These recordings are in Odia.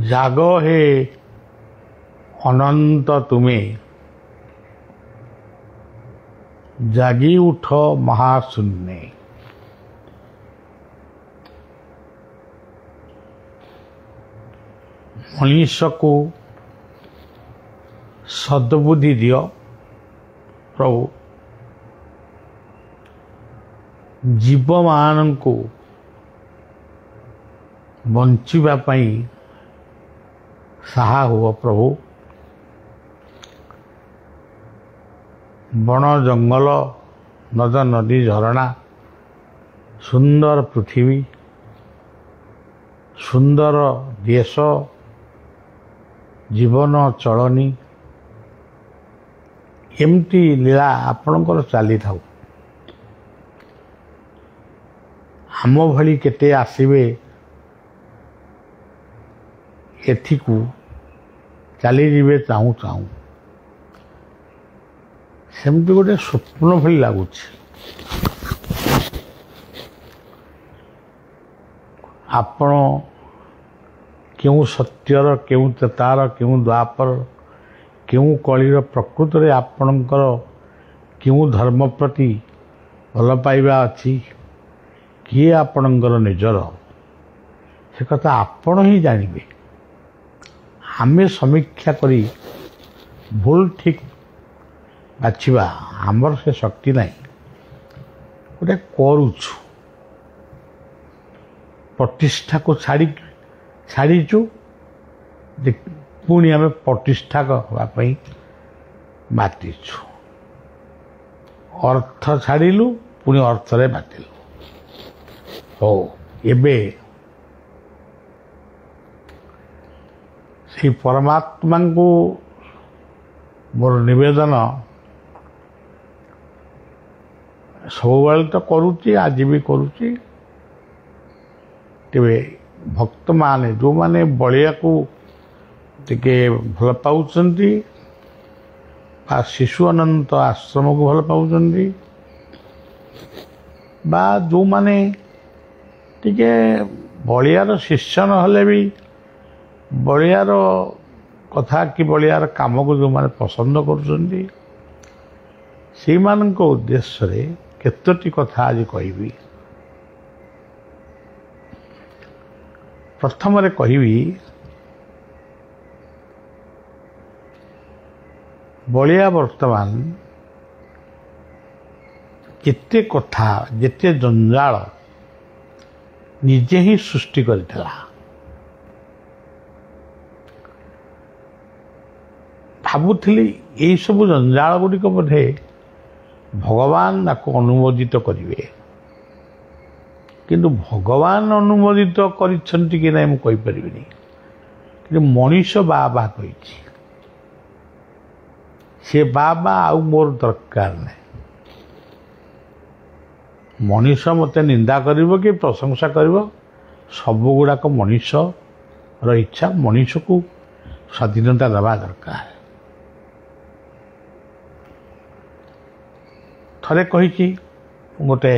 जाग हे अनंत तुमे, जागी उठ महाशून्य। मनीष को सद्बुद्धि दियो प्रभु, जीव मान को बंचिबा पई साहा हुआ प्रभु। बन जंगल नद नदी झरणा सुंदर पृथ्वी सुंदर देश जीवन चलनी एमती लीला आपणकर चली थाउ। आम भली केते आसीबे एथिकु चली जीवे चाहूँ चाहूँ सेमती गोटे स्वप्न भली लगुच। आपण क्यों सत्यर क्यों तेतार क्यों द्वापर क्यों कलिर प्रकृत रे आपणकर क्यों धर्म प्रति भल पाइबा अच्छी किए आपणकर निजर से कथा आपण ही जानिबे। आमे समीक्षा करी भूल ठीक बाछिबा आमर से शक्ति नहीं। गोटे करुछु प्रतिष्ठा को छाड़ीचु पुणी आम प्रतिष्ठा करने मातिचु। अर्थ छाड़िलु पुणी अर्थ रे मातिलु। हो एबे से परमात्मा को मोर निवेदन सब तो करुच्ची आज भी करुच्ची। तेरे भक्त माने जो माने बलिया को टिके भल पाउचंती बा शिशु अनंत आश्रम को भल पाउचंती बा जो माने टिके बलियार शिष्य नहले भी बलियार कथा कि बलियार काम को जो माने पसंद करुचंती से मान को उद्देश्य रे केतोटी कथा आज कहबी। प्रथम रे कहबी बलिया वर्तमान केते कथा जेते जंजाल निजे ही सृष्टि करथिला। भाबुथिली एई सब जंजाल गुड़िक बोधे भगवान ताको अनुमोदित करिवे, किंतु भगवान अनुमोदित करिसेंती कि नहीं मुझे कहीपरिनी। कि मनीष बाबा कही से बाबा आउ मोर दरकार नहीं। मनीष मते निंदा करिवो कि प्रशंसा करिवो सब गुड़ाक मनीष इच्छा। मनीष को स्वाधीनता देवा दरकार। थरे कही गोटे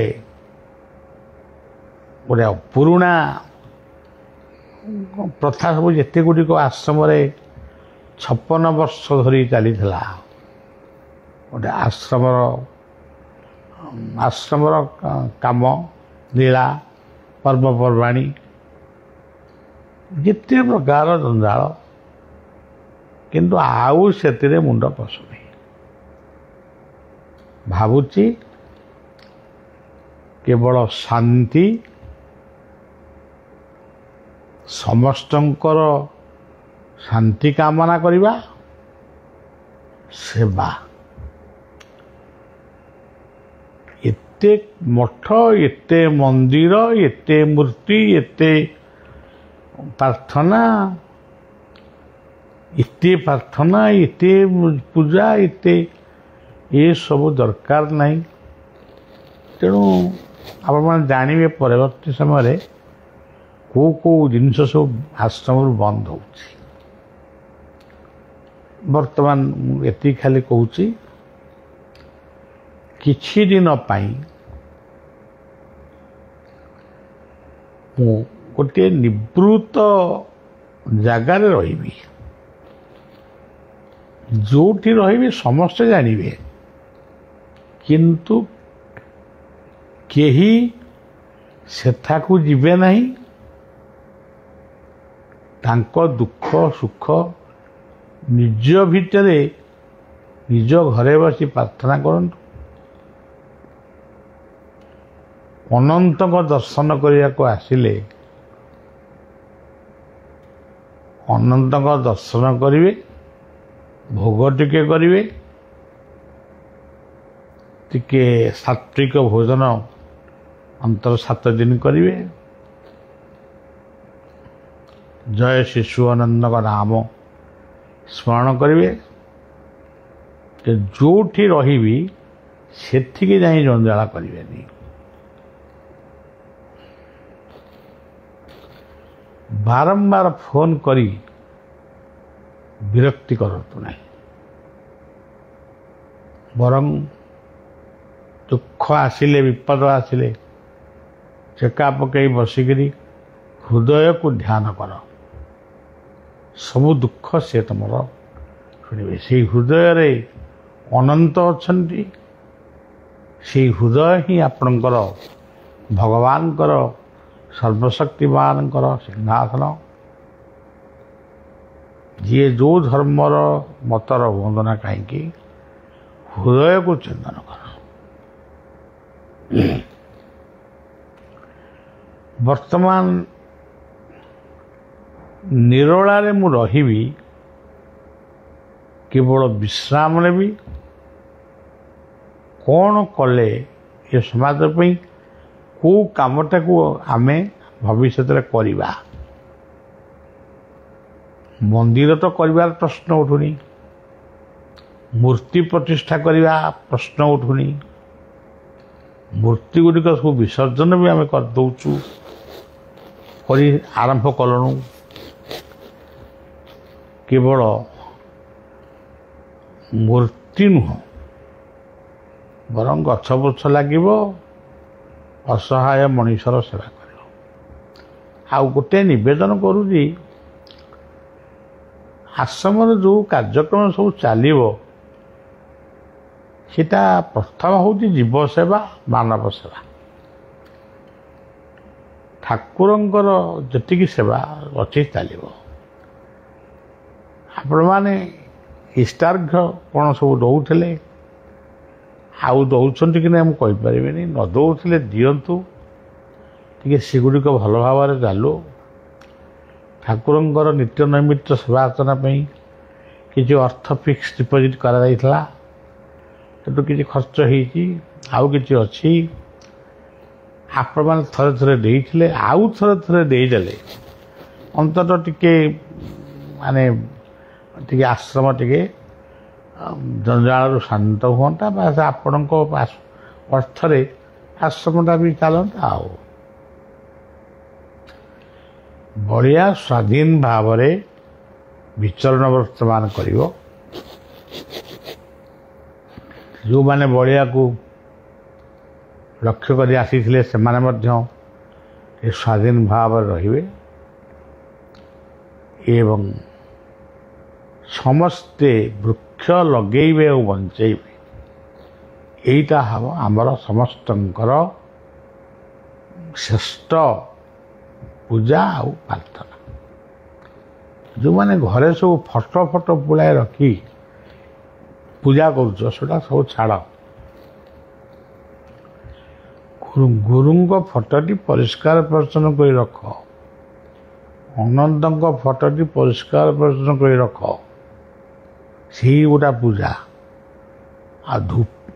गोटे पुराणा प्रथा सब जिते गुड़िक आश्रम 56 वर्ष धरी चली गोटे आश्रम काम लीला पर्वपर्वाणी जिते प्रकार जंजाल किंतु आउ से मुंड पशुनी। भावुची केवल शांति समस्तंकर शांति कामना करिबा सेवा। एते मठ एते मंदिर एते मूर्ति एते प्रार्थना एते पूजा एते ये सब दरकार नहीं। तेणु आप जानवे परवर्ती समय को जिनस सब आश्रम बंद हो। बर्तमान एति खाली कहूँ किछि दिन पाई गोटे निवृत्त ଜାଗାରେ ରହିବି, ଯେଉଁଠି ରହିବି ସମସ୍ତେ ଜାଣିବେ, କିନ୍ତୁ କେହି ସେଠାକୁ ଯିବେ ନାହିଁ। ତାଙ୍କ ଦୁଃଖ ସୁଖ ନିଜ ଭିତରେ ନିଜ ଘରେ ବସି ପ୍ରାର୍ଥନା କରନ୍ତୁ। ଅନନ୍ତଙ୍କ ଦର୍ଶନ କରିବାକୁ ଆସିଲେ ଅନନ୍ତଙ୍କ ଦର୍ଶନ କରିବେ, ଭୋଗ ଟିକେ କରିବେ, ଟିକେ ସାତ୍विକ ଭୋଜନ ଅନ୍ତର 7 ଦିନ କରିବେ, ଜୟ ଶିଶୁଆନନ୍ଦଙ୍କ ନାମ ସ୍ମରଣ କରିବେ। ଯେଉଁଠି ରହିବି ସେଠିକି ଯାଇ ଜଞ୍ଜାଳ କରିବେନି। ବାରମ୍ବାର ଫୋନ୍ କରି ବିରକ୍ତି କରନ୍ତୁ ନାହିଁ। ବରଂ ଦୁଃଖ ଆସିଲେ, ବିପଦ ଆସିଲେ ଚେକା ପକାଇ ବସିକିରି ହୃଦୟକୁ ଧ୍ୟାନ କର। ସବୁ ଦୁଃଖ ସେ ତୁମର ଶୁଣିବେ। ସେଇ ହୃଦୟରେ ଅନନ୍ତ ଅଛନ୍ତି। ସେଇ ହୃଦୟ ହିଁ ଆପଣଙ୍କର ଭଗବାନଙ୍କର ସର୍ବଶକ୍ତିମାନଙ୍କର ସିଂହାସନ। ଯିଏ ଯେଉଁ ଧର୍ମର ମତର ହୁଅନ୍ତୁ ନା କାହିଁକି, ହୃଦୟକୁ ଚିନ୍ତନ କର। ବର୍ତ୍ତମାନ ନିରୋଳାରେ ମୁଁ ରହିବି, କେବଳ ବିଶ୍ରାମ ନେବି। କ'ଣ କଲେ ଏ ସମାଜ ପାଇଁ କେଉଁ କାମଟାକୁ ଆମେ ଭବିଷ୍ୟତରେ କରିବା। ମନ୍ଦିର ତ କରିବାର ପ୍ରଶ୍ନ ଉଠୁନି, ମୂର୍ତ୍ତି ପ୍ରତିଷ୍ଠା କରିବା ପ୍ରଶ୍ନ ଉଠୁନି। ମୂର୍ତ୍ତି ଗୁଡ଼ିକ ସବୁ ବିସର୍ଜନ ବି ଆମେ କରିଦେଉଛୁ, କରି ଆରମ୍ଭ କଲୁଣୁ। କେବଳ ମୂର୍ତ୍ତି ନୁହଁ, ବରଂ ଗଛ ବୃଛ ଲାଗିବ, ଅସହାୟ ମଣିଷର ସେବା କରିବ। ଆଉ ଗୋଟେ ନିବେଦନ କରୁଛି, ଆଶ୍ରମର ଯେଉଁ କାର୍ଯ୍ୟକ୍ରମ ସବୁ ଚାଲିବ ସେଟା ପ୍ରଥମ ହେଉଛି ଜୀବ ସେବା, ମାନବ ସେବା। ଠାକୁରଙ୍କର ଯେତିକି ସେବା ଅଛି ଚାଲିବ। ଆପଣମାନେ ଇଷ୍ଟାର୍ଘ୍ୟ କ'ଣ ସବୁ ଦେଉଥିଲେ, ଆଉ ଦେଉଛନ୍ତି କି ନାହିଁ ମୁଁ କହିପାରିବିନି। ନ ଦେଉଥିଲେ ଦିଅନ୍ତୁ, ଟିକେ ସେଗୁଡ଼ିକ ଭଲ ଭାବରେ ଚାଲୁ। ଠାକୁରଙ୍କର ନିତ୍ୟ ନୈମିତ୍ତ ସେବା ଅର୍ଚ୍ଚନା ପାଇଁ କିଛି ଅର୍ଥ ଫିକ୍ସ ଡିପୋଜିଟ୍ କରାଯାଇଥିଲା, ସେଠୁ କିଛି ଖର୍ଚ୍ଚ ହେଇଛି, ଆଉ କିଛି ଅଛି। ଆପଣମାନେ ଥରେ ଥରେ ଦେଇଥିଲେ, ଆଉ ଥରେ ଦେଇଦେଲେ ଅନ୍ତତଃ ଟିକେ ମାନେ ଟିକେ ଆଶ୍ରମ ଟିକେ ଜଞ୍ଜାଳରୁ ଶାନ୍ତ ହୁଅନ୍ତା, ବା ଆପଣଙ୍କ ଅର୍ଥରେ ଆଶ୍ରମଟା ବି ଚାଲନ୍ତା। ଆଉ ବଳିଆ ସ୍ୱାଧୀନ ଭାବରେ ବିଚରଣ ବର୍ତ୍ତମାନ କରିବ। ଯେଉଁମାନେ ବଳିଆକୁ ଲକ୍ଷ୍ୟ କରି ଆସିଥିଲେ ସେମାନେ ମଧ୍ୟ ଏ ସ୍ୱାଧୀନ ଭାବରେ ରହିବେ ଏବଂ ସମସ୍ତେ ବୃକ୍ଷ ଲଗେଇବେ ଓ ବଞ୍ଚେଇବେ। ଏଇଟା ହେବ ଆମର ସମସ୍ତଙ୍କର ଶ୍ରେଷ୍ଠ ପୂଜା ଆଉ ପ୍ରାର୍ଥନା। ଯେଉଁମାନେ ଘରେ ସବୁ ଫଟୋ ପୁଳାଏ ରଖି ପୂଜା କରୁଛ, ସେଟା ସବୁ ଛାଡ଼। ଗୁରୁଙ୍କ ଫଟୋଟି ପରିଷ୍କାର ପରିଚ୍ଛନ୍ନ କରି ରଖ, ଅନନ୍ତଙ୍କ ଫଟୋଟି ପରିଷ୍କାର ପରିଚ୍ଛନ୍ନ କରି ରଖ। ସେଇ ଗୋଟା ପୂଜା।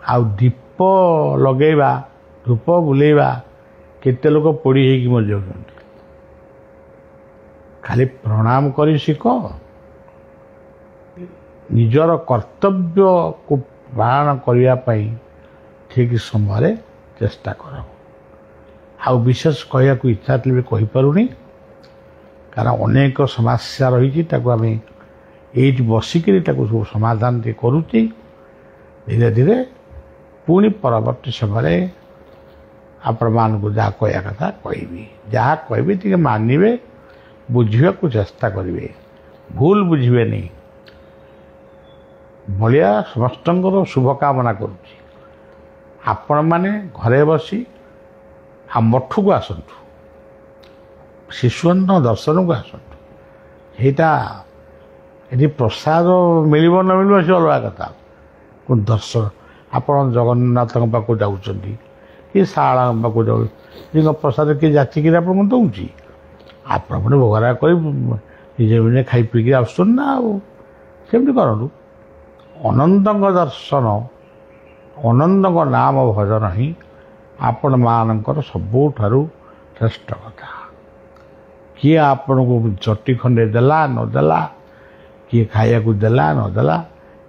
ଆଉ ଦୀପ ଲଗେଇବା, ଧୂପ ବୁଲେଇବା, କେତେ ଲୋକ ପୋଡ଼ି ହେଇକି ମରିଯାଉଛନ୍ତି। ଖାଲି ପ୍ରଣାମ କରି ଶିଖ, ନିଜର କର୍ତ୍ତବ୍ୟକୁ ପାଳନ କରିବା ପାଇଁ ଠିକ୍ ସମୟରେ ଚେଷ୍ଟା କର। ଆଉ ବିଶେଷ କହିବାକୁ ଇଚ୍ଛା ଥିଲେ ବି କହିପାରୁନି, କାରଣ ଅନେକ ସମସ୍ୟା ରହିଛି। ତାକୁ ଆମେ ଏଇଠି ବସିକିରି ତାକୁ ସବୁ ସମାଧାନ ଟିକେ କରୁଛି। ଧୀରେ ଧୀରେ ପୁଣି ପରବର୍ତ୍ତୀ ସମୟରେ ଆପଣମାନଙ୍କୁ ଯାହା କହିବା କଥା କହିବି। ଯାହା କହିବି ଟିକେ ମାନିବେ, ବୁଝିବାକୁ ଚେଷ୍ଟା କରିବେ, ଭୁଲ ବୁଝିବେନି। ବଳିଆ ସମସ୍ତଙ୍କର ଶୁଭକାମନା କରୁଛି। ଆପଣମାନେ ଘରେ ବସି ମଠକୁ ଆସନ୍ତୁ, ଶିଶୁମାନଙ୍କ ଦର୍ଶନକୁ ଆସନ୍ତୁ। ସେଇଟା ଏଠି ପ୍ରସାଦ ମିଳିବ ନ ମିଳିବ ସେ ଅଲଗା କଥା, କିନ୍ତୁ ଦର୍ଶନ ଆପଣ ଜଗନ୍ନାଥଙ୍କ ପାଖକୁ ଯାଉଛନ୍ତି କି ଶାରଳାଙ୍କ ପାଖକୁ ଯାଉଛନ୍ତି, ପ୍ରସାଦ କିଏ ଯାଚିକିରି ଆପଣଙ୍କୁ ଦେଉଛି? ଆପଣ ପୁଣି ଭୋଗରାଗ କରି ନିଜେ ନିଜେ ଖାଇ ପିଇକି ଆସୁଛନ୍ତି ନା। ଆଉ ସେମିତି କରନ୍ତୁ। ଅନନ୍ତଙ୍କ ଦର୍ଶନ, ଅନନ୍ତଙ୍କ ନାମ ଭଜନ ହିଁ ଆପଣମାନଙ୍କର ସବୁଠାରୁ ଶ୍ରେଷ୍ଠ କଥା। କିଏ ଆପଣଙ୍କୁ ଚଟି ଖଣ୍ଡେ ଦେଲା ନଦେଲା, କିଏ ଖାଇବାକୁ ଦେଲା ନଦେଲା,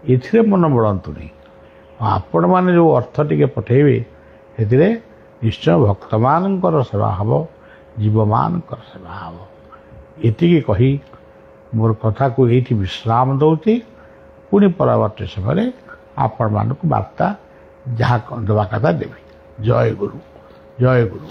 ଏଥିରେ ମନ ବଳନ୍ତୁନି। ଆପଣମାନେ ଯେଉଁ ଅର୍ଥ ଟିକେ ପଠାଇବେ, ସେଥିରେ ନିଶ୍ଚୟ ଭକ୍ତମାନଙ୍କର ସେବା ହେବ, ଜୀବମାନଙ୍କର ସେବା ହେବ। ଏତିକି କହି ମୋର କଥାକୁ ଏଇଠି ବିଶ୍ରାମ ଦେଉଛି। ପୁଣି ପରବର୍ତ୍ତୀ ସମୟରେ ଆପଣମାନଙ୍କୁ ବାର୍ତ୍ତା ଯାହା ଦେବା କଥା ଦେବି। ଜୟ ଗୁରୁ, ଜୟ ଗୁରୁ।